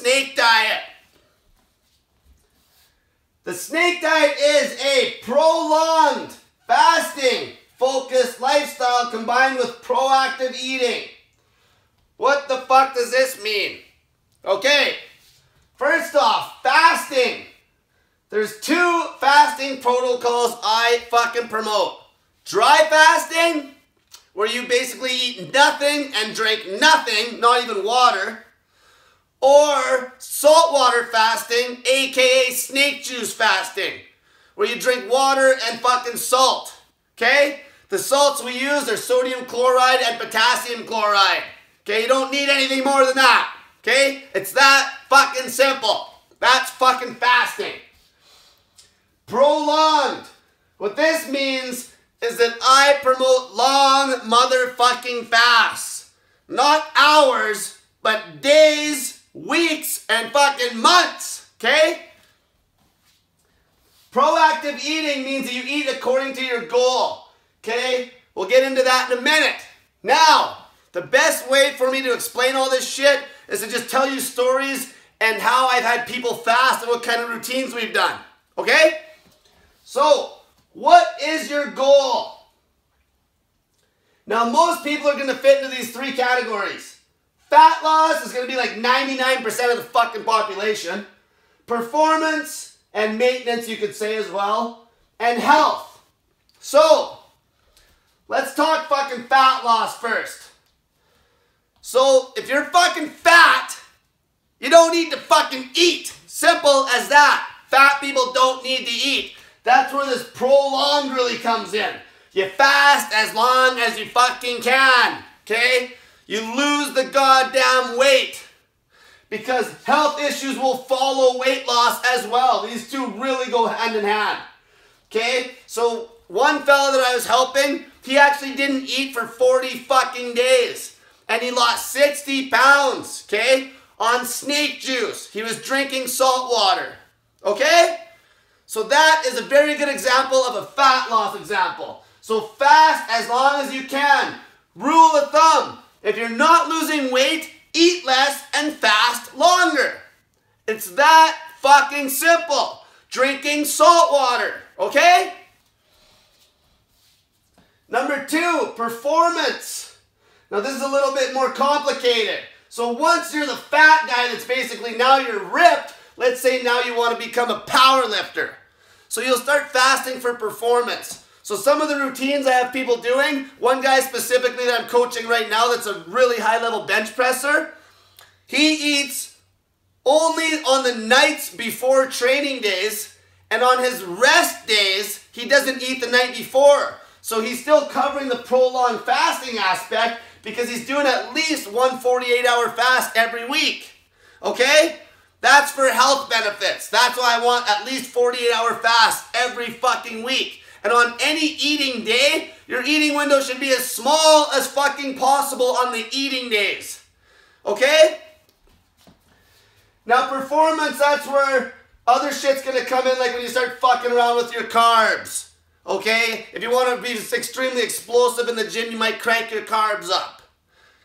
snake diet. The snake diet is a prolonged fasting focused lifestyle combined with proactive eating. What the fuck does this mean? Okay, first off, fasting. There's 2 fasting protocols I fucking promote. Dry fasting, where you basically eat nothing and drink nothing, not even water. Or saltwater fasting, aka snake juice fasting, where you drink water and fucking salt. Okay? The salts we use are sodium chloride and potassium chloride. Okay? You don't need anything more than that. Okay? It's that fucking simple. That's fucking fasting. Prolonged. What this means is that I promote long motherfucking fasts. Not hours, but days, weeks, and fucking months. Okay? Proactive eating means that you eat according to your goal. Okay? We'll get into that in a minute. Now, the best way for me to explain all this shit is to just tell you stories and how I've had people fast and what kind of routines we've done. Okay? So, what is your goal? Now, most people are going to fit into these 3 categories. Fat loss is going to be like 99% of the fucking population. Performance and maintenance, you could say as well. And health. So, let's talk fucking fat loss first. So, if you're fucking fat, you don't need to fucking eat. Simple as that. Fat people don't need to eat. That's where this prolonged really comes in. You fast as long as you fucking can, okay? You lose the goddamn weight because health issues will follow weight loss as well. These 2 really go hand in hand, okay? So one fella that I was helping, he actually didn't eat for 40 fucking days and he lost 60 pounds, okay? On snake juice. He was drinking salt water, okay? So that is a very good example of a fat loss example. So fast as long as you can. Rule of thumb, if you're not losing weight, eat less and fast longer. It's that fucking simple. Drinking salt water, okay? Number 2, performance. Now this is a little bit more complicated. So once you're the fat guy that's basically now you're ripped, let's say now you want to become a power lifter. So you'll start fasting for performance. So some of the routines I have people doing, one guy specifically that I'm coaching right now that's a really high level bench presser, he eats only on the nights before training days, and on his rest days, he doesn't eat the night before. So he's still covering the prolonged fasting aspect because he's doing at least one 48-hour fast every week. Okay? That's for health benefits. That's why I want at least 48-hour fast every fucking week. And on any eating day, your eating window should be as small as fucking possible on the eating days. Okay? Now performance, that's where other shit's gonna come in, like when you start fucking around with your carbs. Okay? If you want to be extremely explosive in the gym, you might crank your carbs up.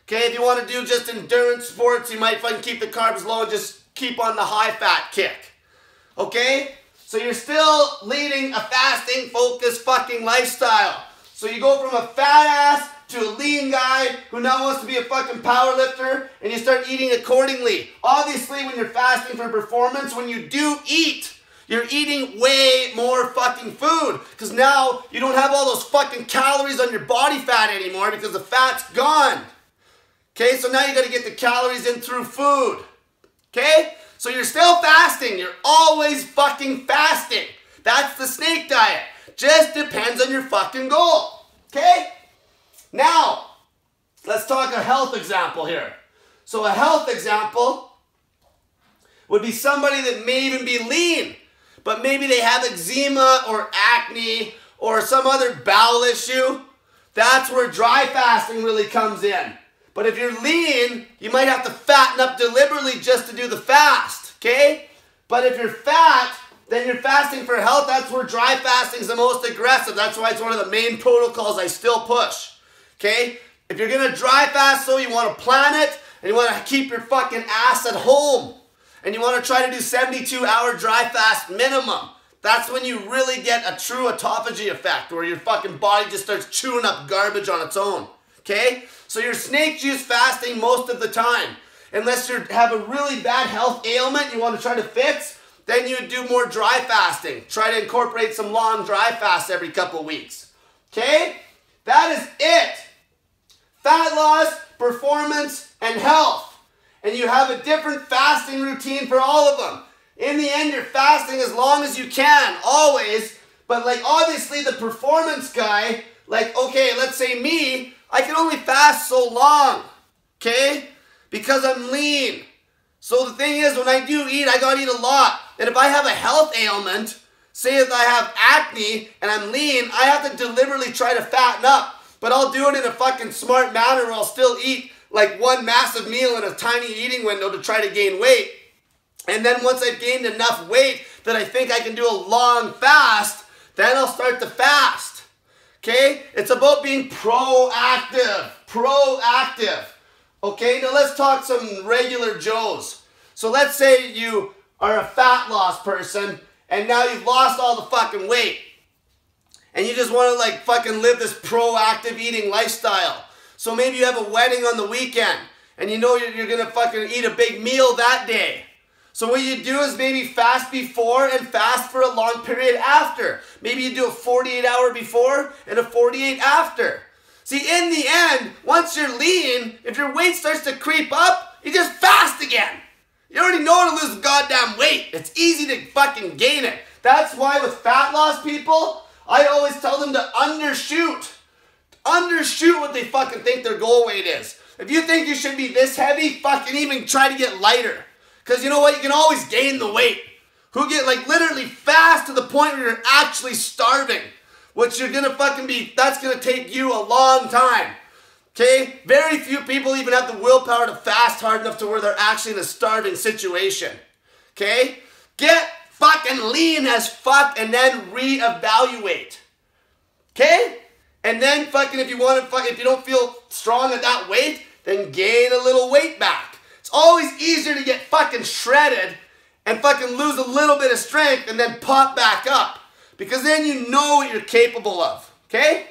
Okay? If you want to do just endurance sports, you might fucking keep the carbs low and just keep on the high fat kick. Okay? So you're still leading a fasting focused fucking lifestyle. So you go from a fat ass to a lean guy who now wants to be a fucking power lifter, and you start eating accordingly. Obviously when you're fasting for performance, when you do eat, you're eating way more fucking food because now you don't have all those fucking calories on your body fat anymore because the fat's gone. Okay, so now you got to get the calories in through food. Okay? So you're still fasting. You're always fucking fasting. That's the snake diet. Just depends on your fucking goal. Okay? Now, let's talk a health example here. So a health example would be somebody that may even be lean, but maybe they have eczema or acne or some other bowel issue. That's where dry fasting really comes in. But if you're lean, you might have to fatten up deliberately just to do the fast, okay? But if you're fat, then you're fasting for health. That's where dry fasting is the most aggressive. That's why it's one of the main protocols I still push, okay? If you're gonna dry fast, so you want to plan it, and you want to keep your fucking ass at home. And you want to try to do 72-hour dry fast minimum. That's when you really get a true autophagy effect, where your fucking body just starts chewing up garbage on its own. Okay? So you're snake juice fasting most of the time. Unless you have a really bad health ailment you want to try to fix, then you do more dry fasting. Try to incorporate some long dry fasts every couple of weeks. Okay? That is it. Fat loss, performance, and health. And you have a different fasting routine for all of them. In the end, you're fasting as long as you can, always. But like obviously the performance guy, like okay, let's say me, I can only fast so long. Okay? Because I'm lean. So the thing is, when I do eat, I gotta eat a lot. And if I have a health ailment, say if I have acne and I'm lean, I have to deliberately try to fatten up. But I'll do it in a fucking smart manner where I'll still eat like one massive meal in a tiny eating window to try to gain weight. And then once I've gained enough weight that I think I can do a long fast, then I'll start to fast. Okay? It's about being proactive. Proactive. Okay? Now let's talk some regular Joes. So let's say you are a fat loss person and now you've lost all the fucking weight. And you just want to like fucking live this proactive eating lifestyle. So maybe you have a wedding on the weekend and you know you're going to fucking eat a big meal that day. So what you do is maybe fast before and fast for a long period after. Maybe you do a 48-hour before and a 48 after. See, in the end, once you're lean, if your weight starts to creep up, you just fast again. You already know how to lose goddamn weight. It's easy to fucking gain it. That's why with fat loss people, I always tell them to undershoot. Undershoot what they fucking think their goal weight is. If you think you should be this heavy, fucking even try to get lighter. Because you know what? You can always gain the weight. Who get like literally fast to the point where you're actually starving. Which you're going to fucking be, that's going to take you a long time. Okay? Very few people even have the willpower to fast hard enough to where they're actually in a starving situation. Okay? Get fucking lean as fuck and then reevaluate. Okay? And then fucking if you want to if you don't feel strong at that weight, then gain a little weight back. It's always easier to get fucking shredded and fucking lose a little bit of strength and then pop back up. Because then you know what you're capable of. Okay?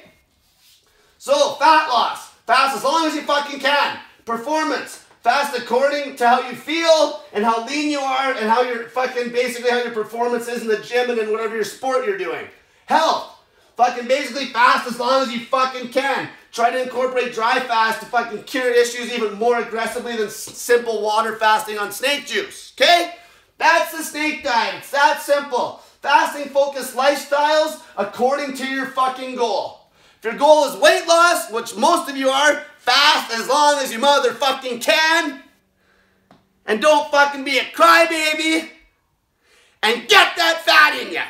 So, fat loss. Fast as long as you fucking can. Performance. Fast according to how you feel and how lean you are and how your fucking basically how your performance is in the gym and in whatever your sport you're doing. Health. Fucking basically fast as long as you fucking can. Try to incorporate dry fast to fucking cure issues even more aggressively than simple water fasting on snake juice. Okay? That's the snake diet. It's that simple. Fasting focused lifestyles according to your fucking goal. If your goal is weight loss, which most of you are, fast as long as you motherfucking can. And don't fucking be a crybaby. And get that fat in ya.